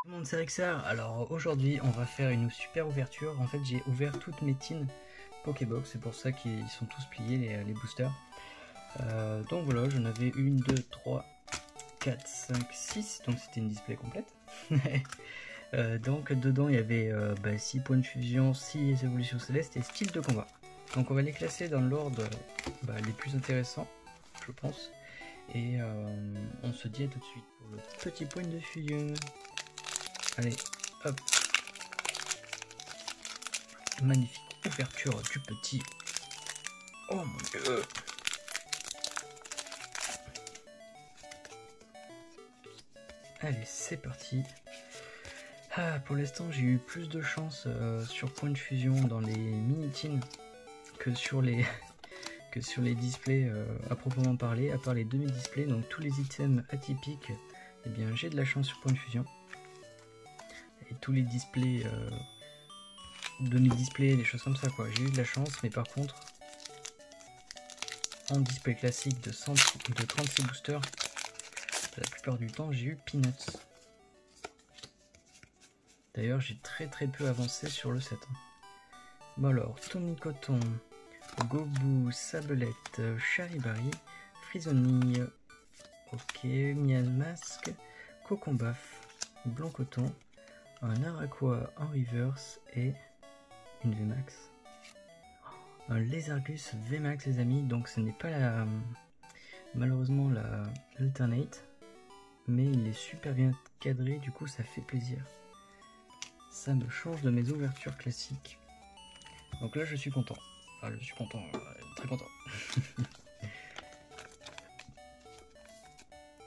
Tout le monde, c'est Rexar. Alors aujourd'hui on va faire une super ouverture. En fait j'ai ouvert toutes mes tins Pokébox, c'est pour ça qu'ils sont tous pliés les boosters. Donc voilà, j'en avais 1, 2, 3, 4, 5, 6, donc c'était une display complète. Donc dedans il y avait 6 points de fusion, 6 évolutions célestes et style de combat. Donc on va les classer dans l'ordre les plus intéressants, je pense. Et on se dit à tout de suite pour le petit point de fusion. Allez, hop. Magnifique ouverture du petit. Oh mon dieu. Allez, c'est parti. Pour l'instant, j'ai eu plus de chance sur point de fusion dans les mini-tins que sur les displays à proprement parler, à part les demi-displays. Donc tous les items atypiques, eh bien j'ai de la chance sur point de fusion. Et tous les displays, demi-displays, des choses comme ça quoi, j'ai eu de la chance, mais par contre, en display classique de 36 boosters, la plupart du temps j'ai eu Peanuts. D'ailleurs j'ai très peu avancé sur le set. Bon alors, Tommy Coton, Gobu, Sablette, Charibari, Frisonille, ok, Mian Mask, Cocombaf, Blanc Coton, un Araquois en reverse et une VMAX. Un Lézargus VMAX les amis, donc ce n'est pas malheureusement la Alternate, mais il est super bien cadré, du coup ça fait plaisir. Ça me change de mes ouvertures classiques. Donc là je suis content. Enfin, je suis content, très content.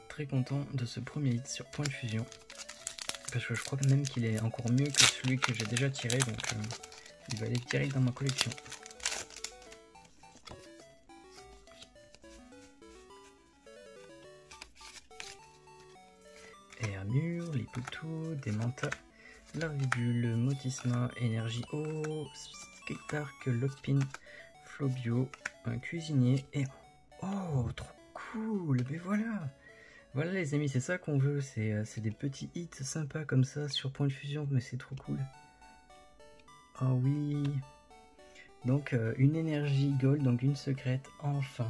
Très content de ce premier hit sur point de fusion. Parce que je crois même qu'il est encore mieux que celui que j'ai déjà tiré, donc il va aller direct dans ma collection. Et Armure, Liputu, Demanta, Larvibule, Motisma, Énergie Eau, Skatepark, Lockpin, Flobio, un cuisinier et... Oh, trop cool! Mais voilà! Voilà les amis, c'est ça qu'on veut, c'est des petits hits sympas comme ça sur point de fusion, mais c'est trop cool. Oh oui! Donc une énergie gold, donc une secrète, enfin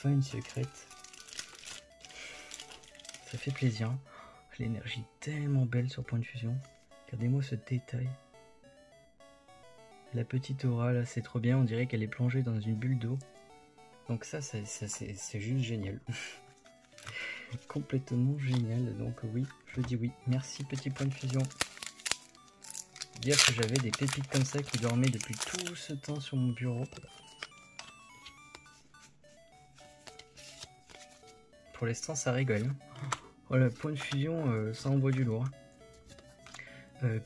une secrète. Ça fait plaisir. L'énergie tellement belle sur point de fusion. Regardez-moi ce détail. La petite aura là, c'est trop bien, on dirait qu'elle est plongée dans une bulle d'eau. Donc ça c'est juste génial. Complètement génial, donc oui, je dis oui. Merci petit point de fusion. Dire que j'avais des pépites comme ça qui dormaient depuis tout ce temps sur mon bureau. Pour l'instant ça rigole. Voilà, point de fusion, ça envoie du lourd.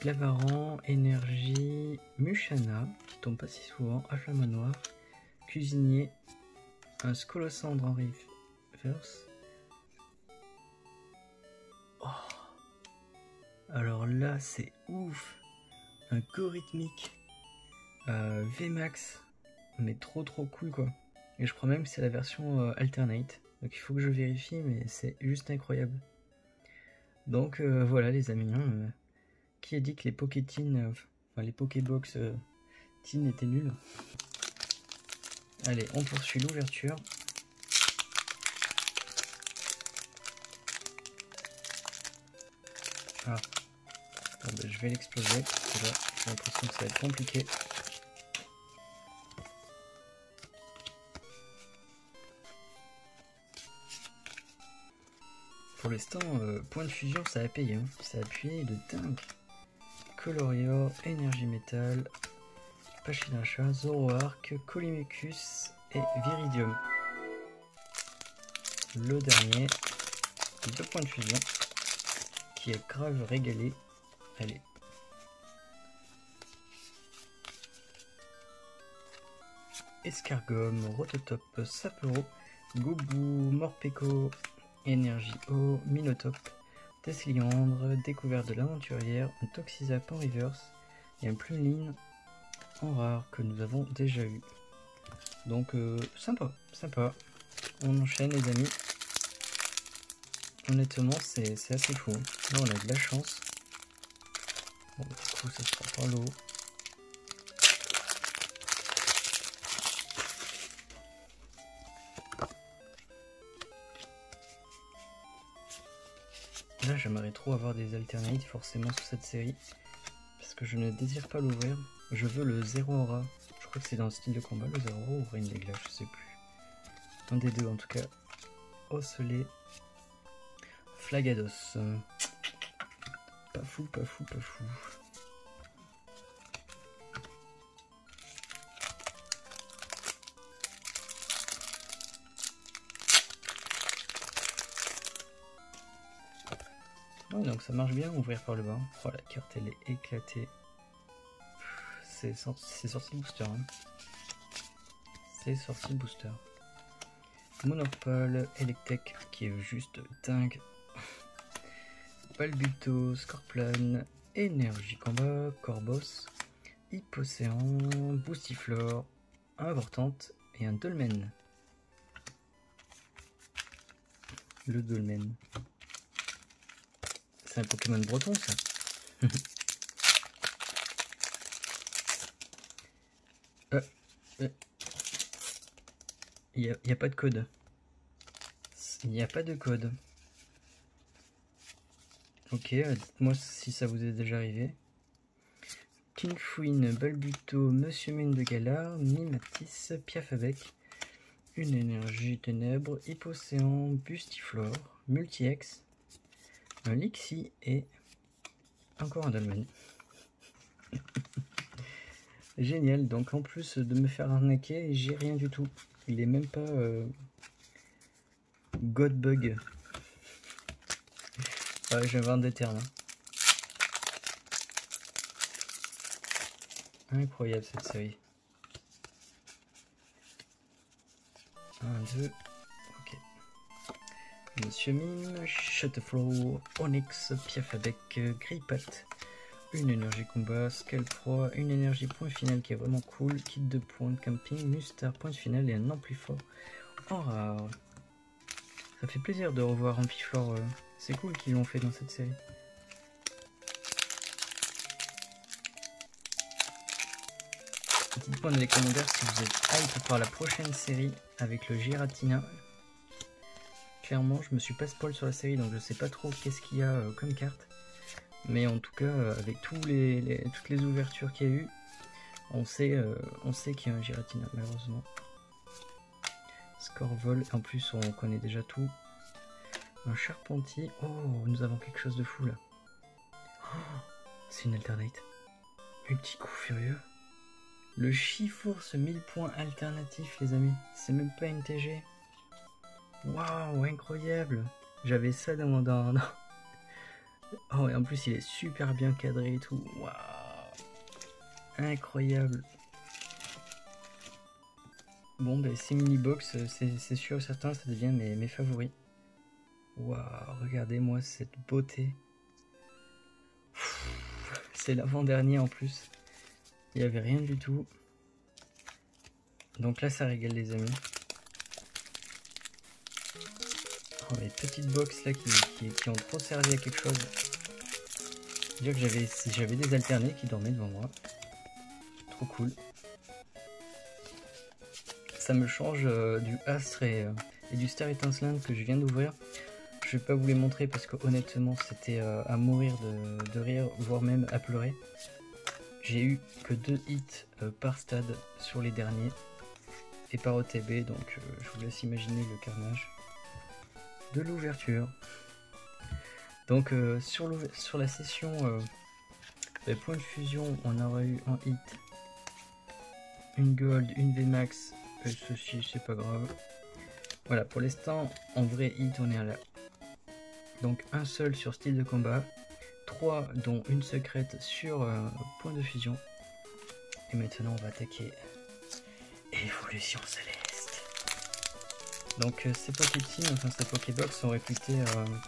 Glavaran, Énergie, Mushana, qui tombe pas si souvent, Afflamme Noir, Cuisinier, un Scolosandre en reverse. Oh. Alors là c'est ouf, un Gorhythmique, VMAX, mais trop cool quoi. Et je crois même que c'est la version Alternate, donc il faut que je vérifie, mais c'est juste incroyable. Donc voilà les amis, hein, qui a dit que les Pokétines, enfin les Pokébox Teen étaient nuls? Allez, on poursuit l'ouverture. Ah, bon, ben, je vais l'exploser, parce que là j'ai l'impression que ça va être compliqué. Pour l'instant, point de fusion ça a payé, hein. Ça a appuyé de dingue. Colorio, Énergie Métal, Pachinacha, Zoroark, Colimicus et Viridium. Le dernier, 2 points de fusion, qui est grave régalé. Allez. Escargom, Rototop, Sapero, Gobu, Morpeko, Énergie Eau, Minotop, Tesliandre, Découverte de l'Aventurière, un Toxizap en reverse et un Plumeline en rare que nous avons déjà eu. Donc sympa. On enchaîne les amis. Honnêtement c'est assez fou. Là on a de la chance. Bon du coup ça se prend par l'eau. Là j'aimerais trop avoir des alternatives forcément sur cette série. Parce que je ne désire pas l'ouvrir. Je veux le Zero Aura. Je crois que c'est dans le style de combat, le Zero Aura ou Rain des Glaces, je sais plus. Un des deux en tout cas. Osselet. Flagados. Pas fou, pas fou, pas fou. Ouais, donc ça marche bien, ouvrir par le bas. Oh la carte elle est éclatée. C'est sorti le booster. Hein. C'est sorti le booster. Monopole, Electek qui est juste dingue. Balbuto, Scorpion, Énergie Combat, Corvos, Hypocéan, Boostiflore, Importante et un Dolmen. Le Dolmen. C'est un Pokémon breton ça. Il n'y a pas de code. Il n'y a pas de code. Ok, dites-moi si ça vous est déjà arrivé. Kingfouine, Balbuto, Monsieur Mine de Galar, Mimatis, Piafabec, une énergie ténèbres, Hypocéan, Bustiflore, Multi-X, un Lixie et encore un Dolmen. Génial, donc en plus de me faire arnaquer, j'ai rien du tout. Il est même pas Godbug. Ouais, je vais vendre des termes. Incroyable cette série. 1, 2, ok. Monsieur Mime, Shutterflow, Onyx, Piafabec, Grippat, une énergie combat, Scalproie, une énergie point final qui est vraiment cool, kit de points de camping, Mustar, point final et un Amplifort en rare. Ça fait plaisir de revoir Amplifort, c'est cool qu'ils l'ont fait dans cette série. Dites-moi dans les commentaires si vous êtes hype par la prochaine série avec le Giratina. Clairement, je me suis pas spoil sur la série donc je sais pas trop qu'est-ce qu'il y a comme carte. Mais en tout cas, avec toutes les ouvertures qu'il y a eu, on sait qu'il y a un Giratina malheureusement. Scorvol, en plus on connaît déjà tout. Un Charpentier, oh nous avons quelque chose de fou là. Oh, c'est une alternate. Multi-coup furieux. Le Chiforce 1000 points alternatif les amis, c'est même pas une TG. Waouh, incroyable. J'avais ça dans mon... Oh et en plus il est super bien cadré et tout. Waouh, incroyable. Bon ben ces mini box c'est sûr certain ça devient mes favoris. Waouh, regardez-moi cette beauté. C'est l'avant-dernier en plus. Il n'y avait rien du tout. Donc là ça régale les amis. Oh, les petites box là qui ont trop servi à quelque chose. Dire que j'avais des alternés qui dormaient devant moi. Trop cool. Ça me change du Astre et du Star Étincelante que je viens d'ouvrir. Je vais pas vous les montrer parce que honnêtement c'était à mourir de rire, voire même à pleurer. J'ai eu que 2 hits par stade sur les derniers et par OTB, donc je vous laisse imaginer le carnage de l'ouverture. Donc sur la session point de fusion, on aura eu un hit, une gold, une VMAX, et ceci c'est pas grave. Voilà, pour l'instant en vrai hit on est à la... Donc un seul sur style de combat, 3 dont une secrète sur point de fusion. Et maintenant on va attaquer Évolution Céleste. Donc ces Pokéteams, enfin ces Pokébox sont réputés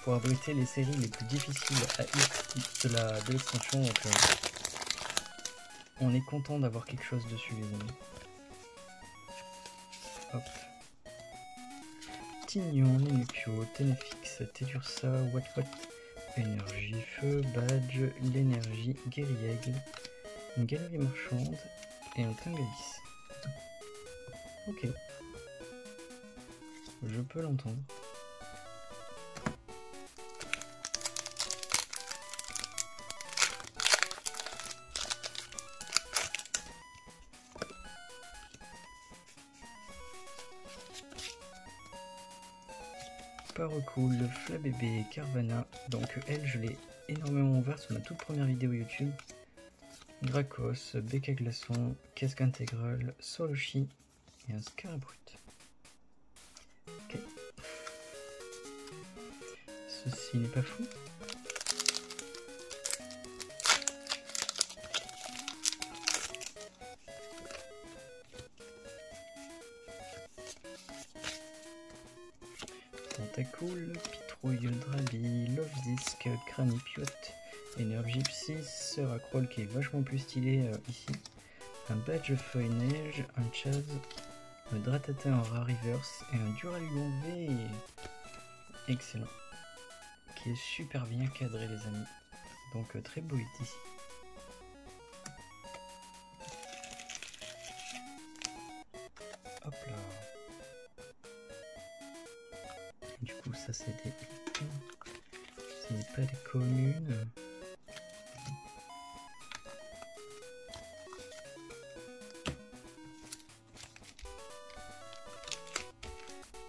pour abriter les séries les plus difficiles à hit de l'extension. Donc on est content d'avoir quelque chose dessus les amis. Hop. Signon, Nenukio, Tenefix, Tedursa, Wat, Énergie, Feu, Badge, l'énergie, Guerriègle, une galerie marchande et un Tingalis. Ok. Je peux l'entendre. Parocool, Flabébé, Carvana, donc elle je l'ai énormément ouverte sur ma toute première vidéo YouTube. Dracos, Becca Glaçon, Casque Intégral, Soloshi et un Scarabrut. Ok. Ceci n'est pas fou. Tentacool, Pitrouille, Drabi, Love Disc, Cranipiote, Énergie Psy, Seracroll qui est vachement plus stylé ici, un Badge Feuille Neige, un Chaz, un Dratata en Rare Reverse et un Duralugon V. Excellent. Qui est super bien cadré les amis. Donc très beau hit ici. Hop là. Du coup ça c'est des... Ce n'est pas des communes.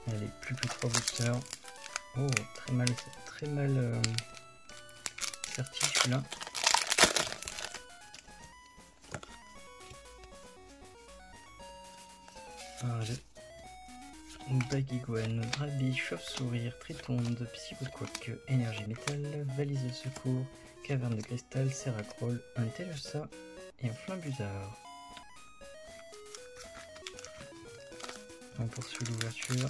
Allez, plus que 3 boosters. Oh, très mal sorti celui-là. Bagigouane, Drabi, Chauve-Sourire, Tritonde, Psychoquack, Énergie Métal, Valise de Secours, Caverne de Cristal, Seracroll, un Telusa et un Flimbuzard. On poursuit l'ouverture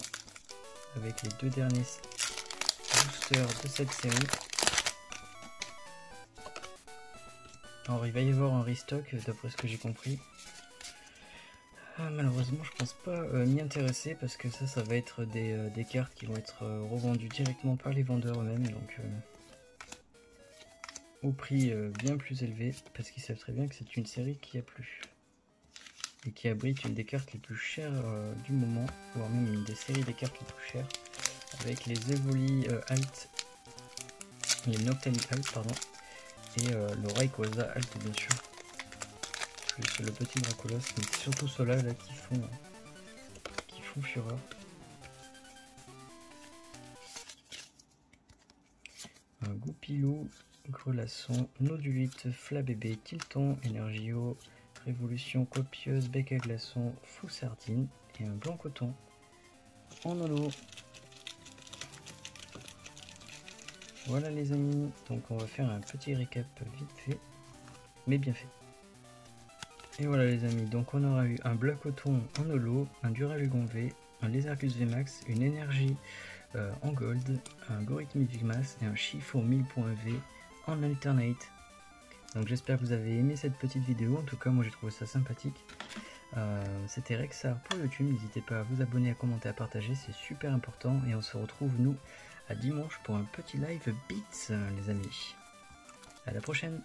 avec les deux derniers boosters de cette série. Alors il va y avoir un restock d'après ce que j'ai compris. Malheureusement je pense pas m'y intéresser parce que ça va être des cartes qui vont être revendues directement par les vendeurs eux-mêmes, donc au prix bien plus élevé parce qu'ils savent très bien que c'est une série qui a plu et qui abrite une des cartes les plus chères du moment, voire même une des séries des cartes les plus chères, avec les Evoli Alt, les Noctali Alt pardon, et le Rayquaza Alt bien sûr. Plus le petit Dracolos, mais c'est surtout ceux-là là, qui font fureur. Un Goupilou, Grelasson, Nodulite, Flabébé, Tilton, Energio, Révolution Copieuse, Bec à Glaçon, Fou Sardine et un Blanc Coton en holo. Voilà les amis, donc on va faire un petit récap vite fait, mais bien fait. Et voilà les amis, donc on aura eu un Black Coton en holo, un Duralugon V, un Lézardus VMAX, une énergie en gold, un Gorithmic VMAX et un Chiffon 1000.V en alternate. Donc j'espère que vous avez aimé cette petite vidéo, en tout cas moi j'ai trouvé ça sympathique. C'était Rexar pour YouTube, n'hésitez pas à vous abonner, à commenter, à partager, c'est super important. Et on se retrouve nous à dimanche pour un petit live Beats les amis. À la prochaine.